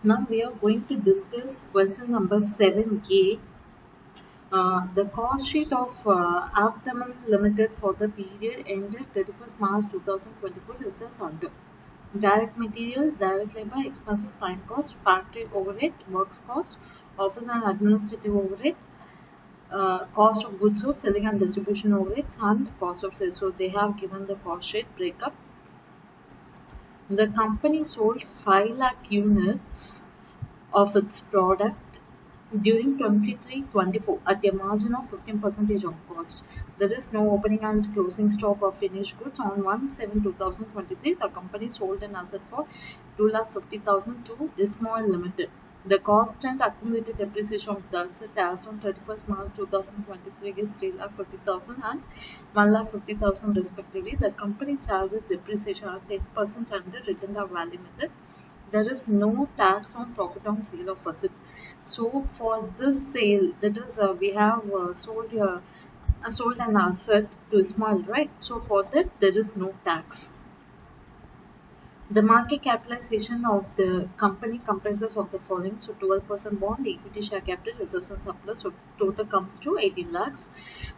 Now we are going to discuss question number 7A. The cost sheet of Abdomen Limited for the period ended 31st March 2024 is as under. Direct material, direct labor, expenses, prime cost, factory overhead, works cost, office and administrative overhead, cost of goods sold, selling and distribution overheads, and cost of sales. So they have given the cost sheet breakup. The company sold 5 lakh units of its product during 23-24 at a margin of 15% on cost. There is no opening and closing stock of finished goods. On 1/7/2023, the company sold an asset for 2,50,000 to Ismail Limited. The constant accumulated depreciation of the asset as on 31st March 2023 is 3,50,000 and 1,50,000 respectively. The company charges depreciation at 10% under written down value method. There is no tax on profit on sale of asset. So for this sale, that is, we have sold an asset to Ismail, right? So for that, there is no tax. The market capitalization of the company comprises of the following. So 12% bond, equity share capital, reserves and surplus. So total comes to 18 lakhs.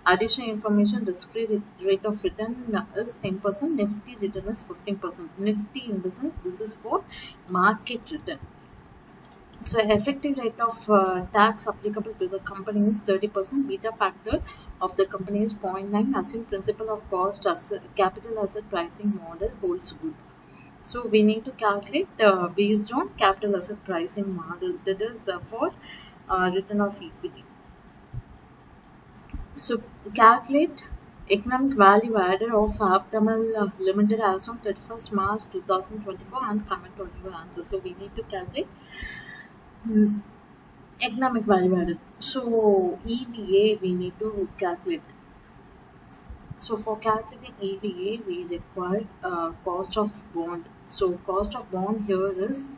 Additional information, risk-free rate of return is 10%. Nifty return is 15%. Nifty in the sense this is for market return. So effective rate of tax applicable to the company is 30%. Beta factor of the company is 0.9. Assume principle of cost asset, capital asset pricing model holds good. So we need to calculate based on capital asset pricing model, that is for return of equity. So calculate economic value added of Abdomen Limited as on 31st March 2024 and comment on your answer. So we need to calculate economic value added. So EVA we need to calculate. So for calculating EVA, we require cost of bond. So cost of bond here is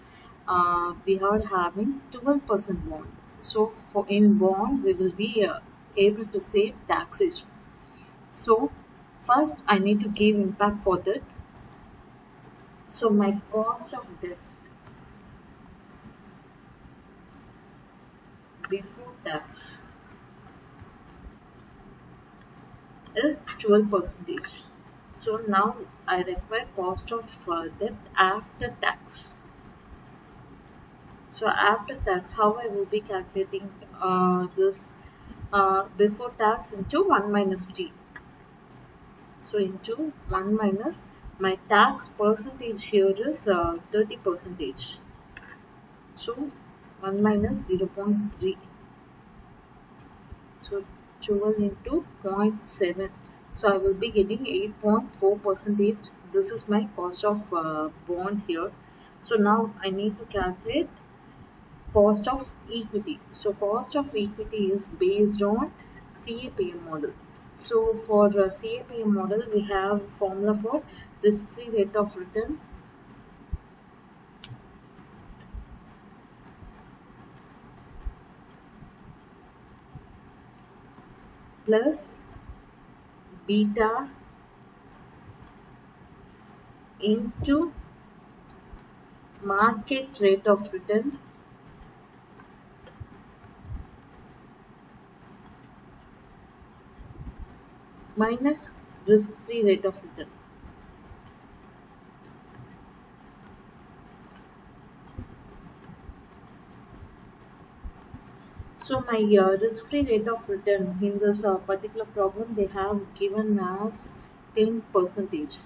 we are having 12% bond. So for in bond, we will be able to save taxation. So first, I need to give impact for that. So my cost of debt before tax is 12%. So now I require cost of debt after tax. So after tax, how I will be calculating this before tax into 1 minus t. So into 1 minus my tax percentage here is 30%. So 1 minus 0.3. So 12 into 0.7. So I will be getting 8.4%. This is my cost of bond here. So now I need to calculate cost of equity. So cost of equity is based on CAPM model. So for CAPM model, we have formula for risk-free rate of return plus beta into market rate of return minus risk-free rate of return. So my risk-free rate of return in this particular problem, they have given as 10%.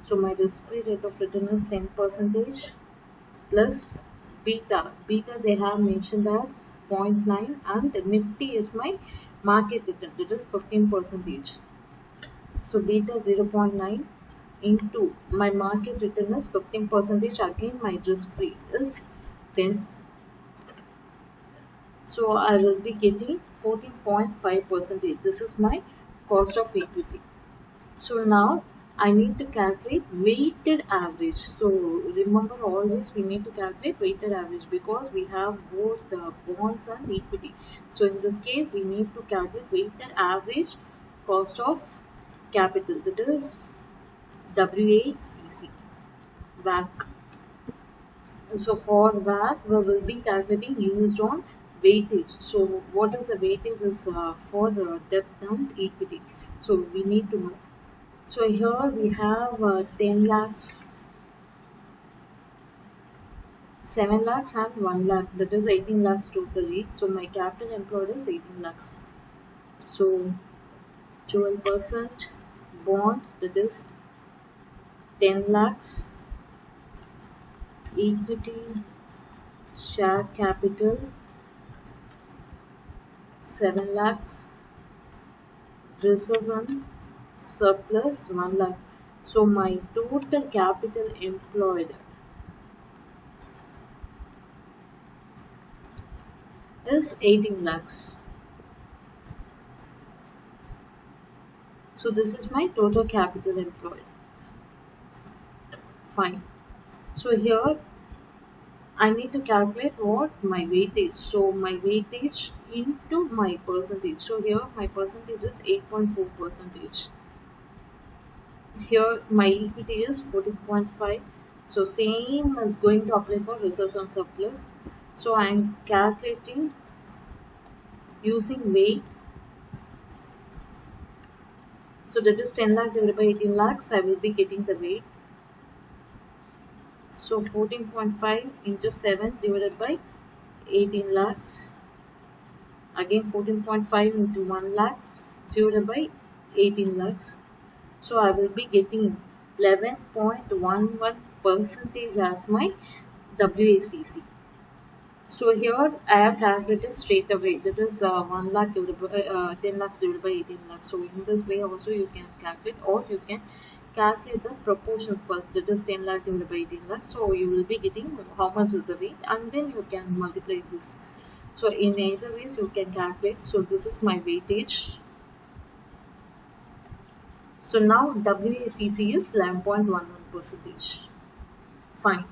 So my risk-free rate of return is 10% plus beta. Beta they have mentioned as 0.9 and Nifty is my market return, that is 15%. So beta 0.9 into my market return is 15%. Again my risk-free is 10. So I will be getting 14.5%. This is my cost of equity. So now I need to calculate weighted average. So remember, always we need to calculate weighted average because we have both the bonds and equity. So in this case, we need to calculate weighted average cost of capital, that is WACC, WACC. So for that, we will be calculating used on weightage. So what is the weightage is for debt and equity. So we need to know. So here we have 10 lakhs, 7 lakhs and 1 lakh. That is 18 lakhs totally. So my capital employed is 18 lakhs. So 12% bond, that is 10 lakhs. Equity, share capital 7 lakhs. Reserves and surplus 1 lakh. So my total capital employed is 18 lakhs. So this is my total capital employed. Fine. So here I need to calculate what my weightage. So my weightage into my percentage. So here my percentage is 8.4 percentage. Here my equity is 14.5. So same is going to apply for reserves and surplus. So I am calculating using weight. So that is 10 lakh divided by 18 lakhs. I will be getting the weight. So 14.5 into 7 divided by 18 lakhs. Again 14.5 into 1 lakhs divided by 18 lakhs. So I will be getting 11.11 percentage as my WACC. So here I have calculated straight away. That is 1 lakh divided by 10 lakhs divided by 18 lakhs. So in this way also you can calculate, or you can calculate the proportion first. That is 10 lakh divided by 18 lakhs. So you will be getting how much is the weight, and then you can multiply this. So in either ways you can calculate. So this is my weightage. So now WACC is 11.11 percentage. Fine.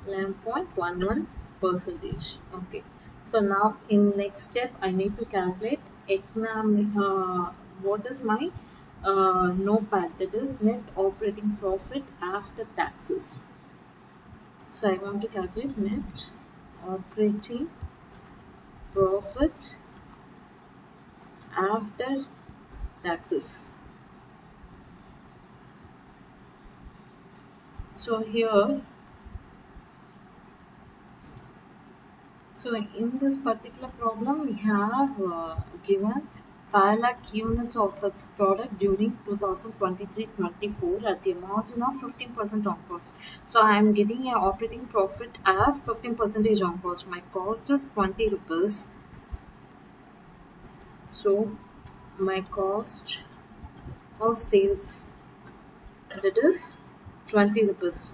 11.11 percentage. Okay. So now in next step I need to calculate economic. What is my NOPAT? That is net operating profit after taxes. So I want to calculate net operating profit after taxes. So here, so in this particular problem we have given 5 lakh units of its product during 2023-24 at the margin of 15% on cost. So I am getting an operating profit as 15% on cost. My cost is 20 rupees. So my cost of sales, that is 20 rupees.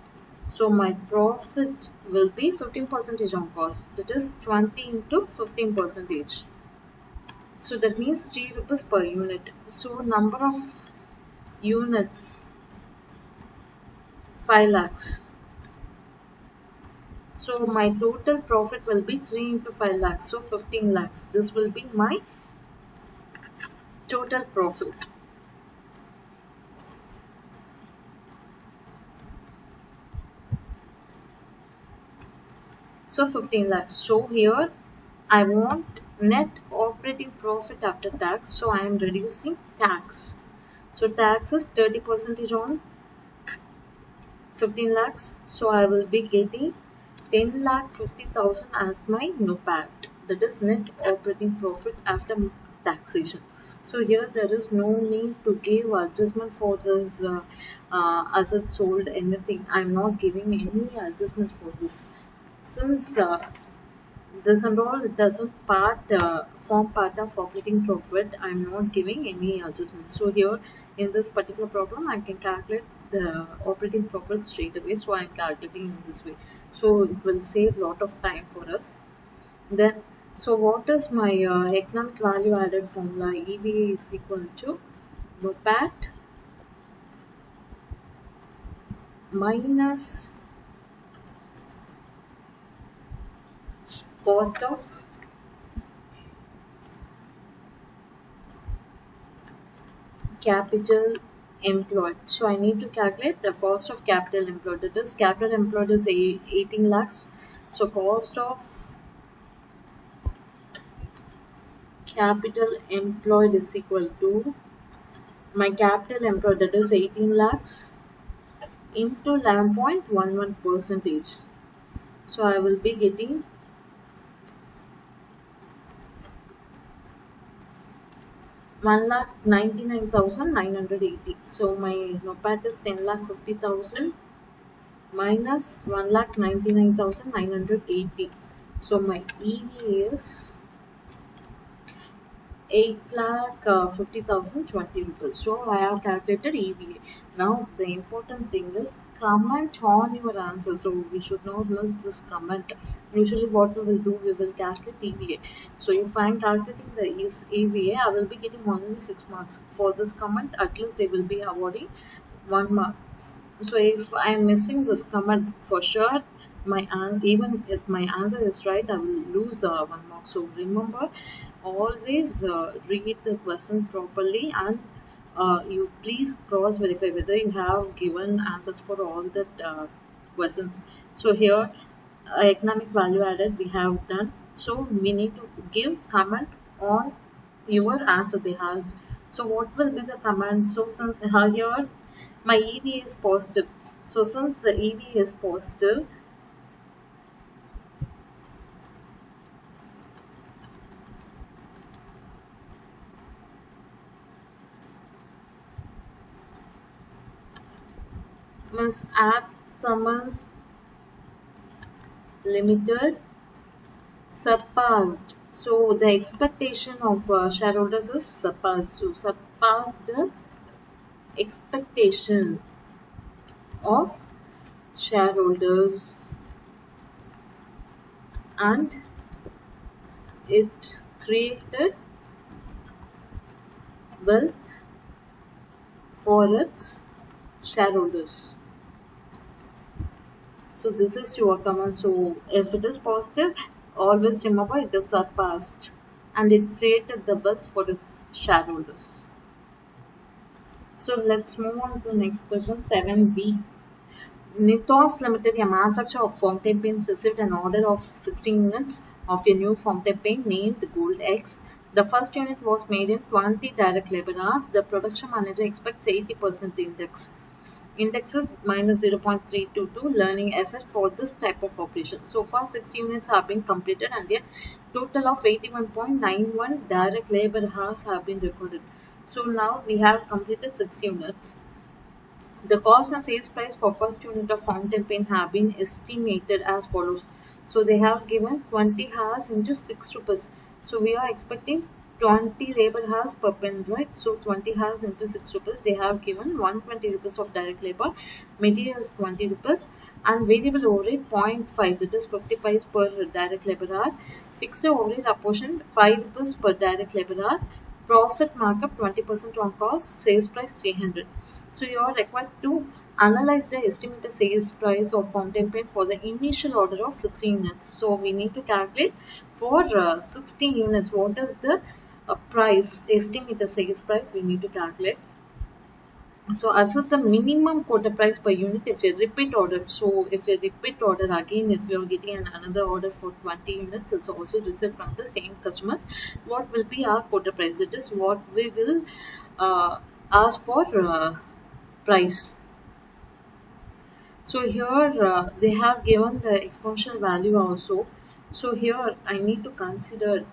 So my profit will be 15% on cost. That is 20 into 15%. So that means 3 rupees per unit. So number of units 5 lakhs. So my total profit will be 3 into 5 lakhs. So 15 lakhs. This will be my total profit. So 15 lakhs. So here I want net operating profit after tax. So I am reducing tax. So tax is 30% on 15 lakhs. So I will be getting 10 lakh 50,000 as my NOPAT. That is net operating profit after taxation. So here there is no need to give adjustment for this asset sold anything. I am not giving any adjustment for this. Since this and all doesn't form part of operating profit, I am not giving any adjustment. So here in this particular problem I can calculate the operating profit straight away. So I am calculating in this way. So it will save lot of time for us. Then, so what is my economic value added formula? EVA is equal to NOPAT minus cost of capital employed. So I need to calculate the cost of capital employed. That is, capital employed is 18 lakhs. So cost of capital employed is equal to my capital employed, that is 18 lakhs, into 11.11 percentage. So I will be getting 1,99,980. So my NOPAT is 10,50,000 minus 1,99,980. So my EV is 8,50,020 rupees. So I have calculated EVA. Now the important thing is comment on your answer. So we should not miss this comment. Usually what we will do, we will calculate EVA. So if I am calculating the EVA, I will be getting only 6 marks. For this comment, at least they will be awarding 1 mark. So if I am missing this comment, for sure even if my answer is right, I will lose 1 mark. So remember, always read the question properly, and you please cross verify whether you have given answers for all the questions. So here, economic value added we have done. So we need to give comment on your answer they asked. So what will be the comment? So since here my EV is positive. So since the EV is positive, means Tamil Limited surpassed. So the expectation of shareholders is surpassed. So surpassed the expectation of shareholders, and it created wealth for its shareholders. So this is your comment. So if it is positive, always remember it is surpassed and it created the wealth for its shareholders. So let's move on to the next question, 7B. Nitos Limited, a manufacturer of fountain pens, received an order of 16 units of a new fountain pen named Gold X. The first unit was made in 20 direct labor hours. The production manager expects 80% index. Index is minus 0.322 learning effort for this type of operation. So far, 6 units have been completed and a total of 81.91 direct labor hours have been recorded. So now we have completed 6 units. The cost and sales price for first unit of fountain pen have been estimated as follows. So they have given 20 hours into 6 rupees. So we are expecting 20 labor hours per pen, right? So 20 hours into 6 rupees. They have given 120 rupees of direct labor, materials 20 rupees, and variable overhead 0.5, that is 50 paise per direct labor hour. Fixed overhead apportioned 5 rupees per direct labor hour. Profit markup 20% on cost, sales price 300. So you are required to analyze the estimated sales price of fountain pen for the initial order of 16 units. So we need to calculate for 16 units. What is the price, estimated sales price we need to calculate. So assess the minimum quota price per unit if a repeat order. So if a repeat order again, if you are getting another order for 20 units, is also received from the same customers, what will be our quota price? That is what we will ask for price. So here they have given the exponential value also. So here I need to consider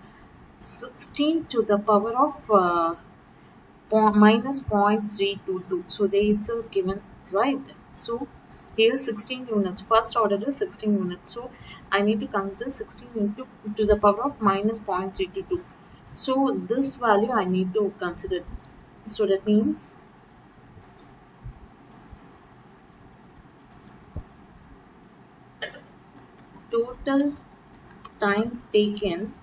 16 to the power of minus 0.322. So they itself given, right? So here 16 units. First order is 16 units. So I need to consider 16 into to the power of minus 0.322. So this value I need to consider. So that means total time taken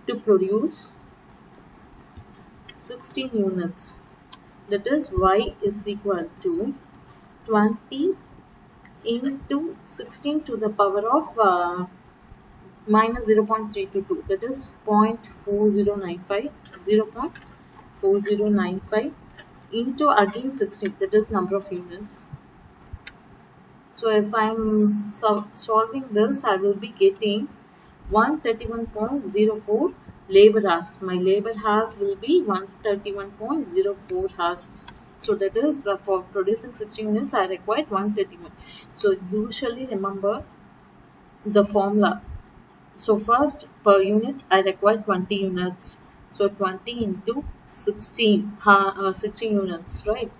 to produce 16 units, that is y is equal to 20 into 16 to the power of minus 0.322, that is 0.4095, into again 16, that is number of units. So if I'm solving this, I will be getting 131.04 labor hours. My labor hours will be 131.04 hours. So that is for producing 16 units, I required 131. So usually remember the formula. So first per unit, I require 20 units. So 20 into 16, 16 units, right?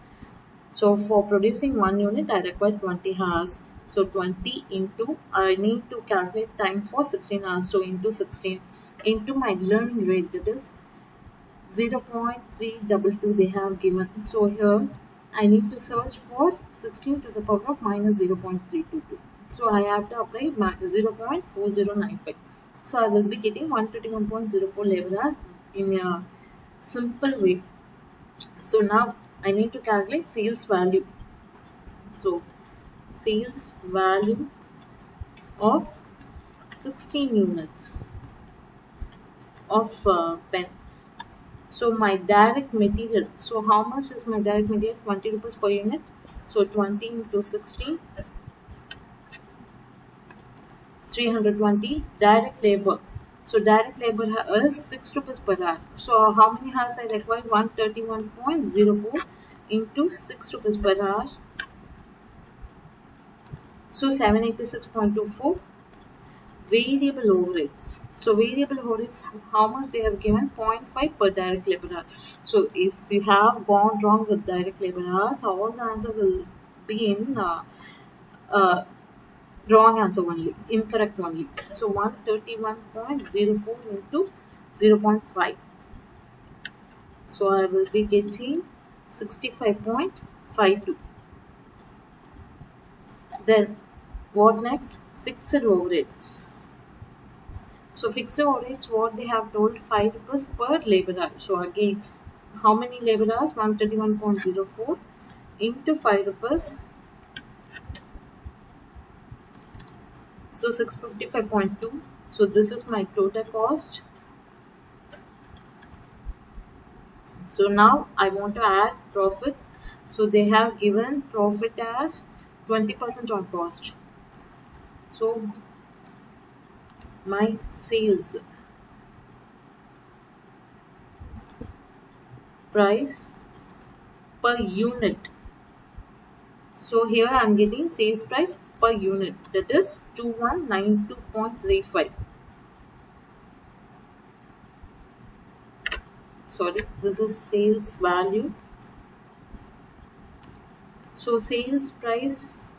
So for producing 1 unit, I require 20 hours. So 20 into, I need to calculate time for 16 hours. So into 16 into my learning rate, that is 0.322 they have given. So here I need to search for 16 to the power of minus 0.322. So I have to apply 0.4095. So I will be getting 131.04 labor hours in a simple way. So now I need to calculate sales value. So sales value of 16 units of pen. So my direct material. So how much is my direct material? 20 rupees per unit. So 20 into 16, 320. Direct labor. So direct labor is 6 rupees per hour. So how many hours I require? 131.04 into 6 rupees per hour. So 786.24. Variable overheads. So variable overheads, how much they have given? 0.5 per direct labor hour. So if you have gone wrong with direct labor hours, all the answer will be in wrong answer only, incorrect only. So 131.04 into 0.5. So I will be getting 65.52. Then what next? Fixed overheads. So fixed overheads, what they have told, 5 rupees per labor hour. So again, how many labor hours? 131.04 into 5 rupees. So 655.2. So this is my total cost. So now I want to add profit. So they have given profit as 20% on cost. So my sales price per unit. So here I am getting sales price per unit, that is 2192.35. Sorry, this is sales value. So sales price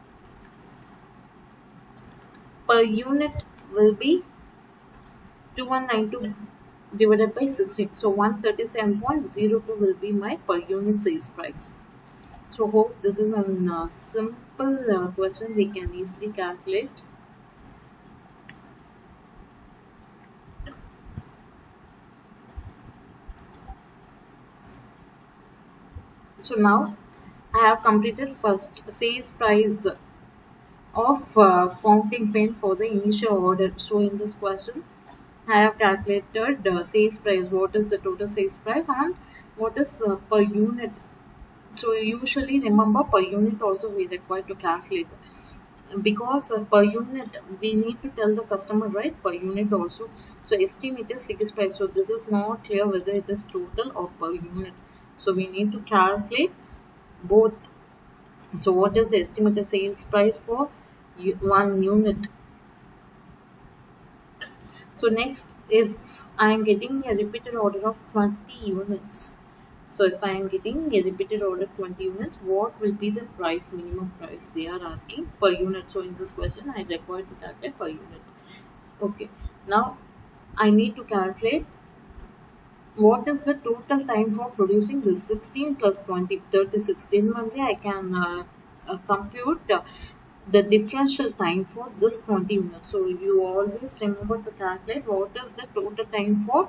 per unit will be 2192 divided by 16. So 137.02 will be my per unit sales price. So hope this is a simple question we can easily calculate. So now I have completed first sales price of fountain pen for the initial order. So in this question I have calculated sales price, what is the total sales price and what is per unit. So usually remember per unit also we require to calculate, because per unit we need to tell the customer, right, per unit also. So estimated sales price, so this is not clear whether it is total or per unit, so we need to calculate both. So what is the estimated sales price for 1 unit? So next, if I am getting a repeated order of 20 units, so if I am getting a repeated order 20 units, what will be the price, minimum price they are asking per unit? So in this question, I require to calculate per unit. Okay, now I need to calculate what is the total time for producing this 16 plus 20, 36. Then only I can compute the differential time for this 20 units. So you always remember to calculate what is the total time for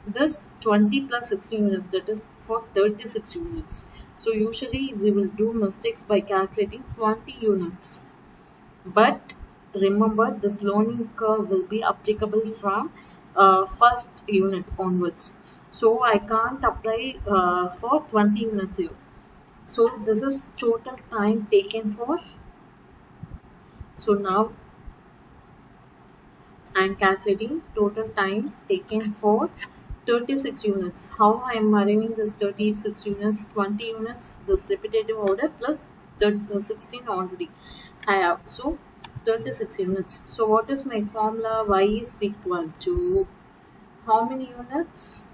this 20 plus 16 units, that is for 36 units. So usually we will do mistakes by calculating 20 units, but remember this learning curve will be applicable from first unit onwards. So I can't apply for 20 units here. So this is total time taken for. So now I am calculating total time taken for 36 units. How I am arriving this 36 units? 20 units, this repetitive order plus the 16 already I have. So 36 units. So what is my formula? Y is equal to how many units?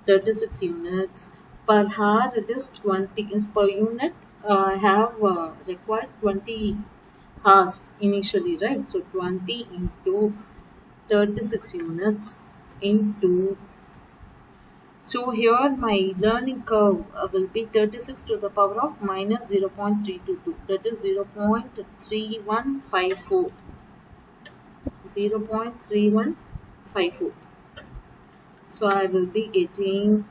36 units. Per hour it is 20. Per unit I have required 20 hours initially, right? So 20 into 36 units into, so here my learning curve will be 36 to the power of minus 0.322, that is 0.3154, 0.3154. So I will be getting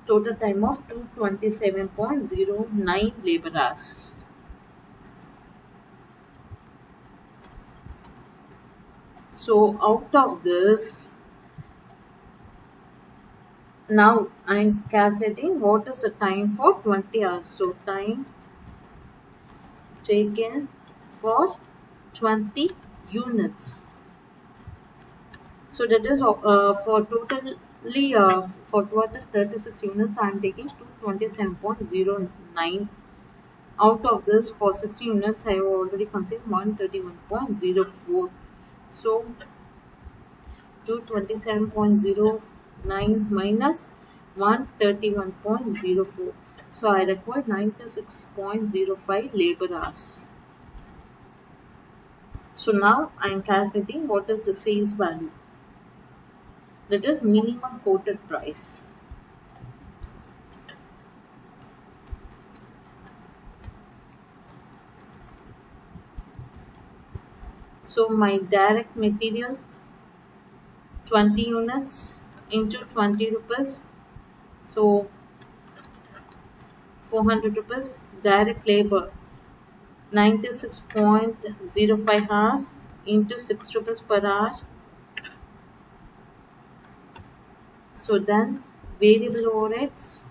total time of 227.09 labor hours. So out of this, now I am calculating what is the time for 20 hours. So time taken for 20 units. So that is for total 36 units I am taking 227.09. Out of this, for 60 units I have already consumed 131.04. So 227.09 minus 131.04. So I require 96.05 labor hours. So now I am calculating what is the sales value. That is minimum quoted price. So my direct material 20 units into 20 rupees. So 400 rupees. Direct labor 96.05 hours into 6 rupees per hour. So then variable overheads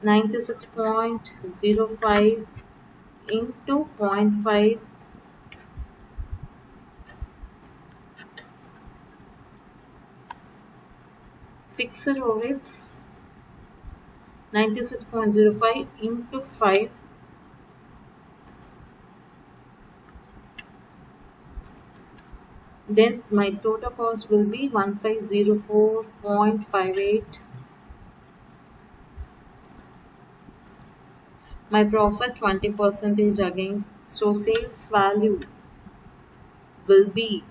96.05 into 0.5 fixed overheads 96.05 into 5 then my total cost will be 1504.58. My profit 20% again. So sales value will be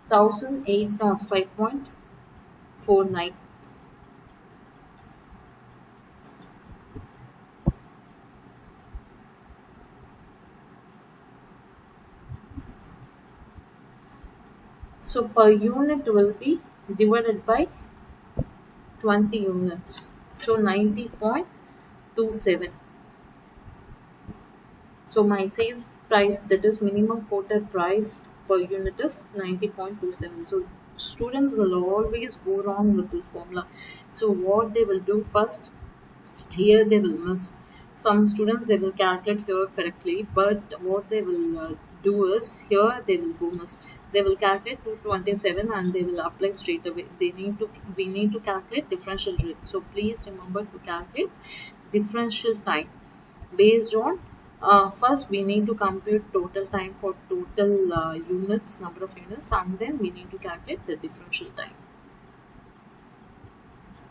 1805.49. So per unit will be divided by 20 units. So 90.27. So my sales price, that is minimum quoted price per unit, is 90.27. So students will always go wrong with this formula. So what they will do first, here they will miss. Some students they will calculate here correctly, but what they will do is here they will go miss. They will calculate 227 and they will apply straight away. We need to calculate differential rate. So please remember to calculate differential time based on first we need to compute total time for total units, number of units, and then we need to calculate the differential time.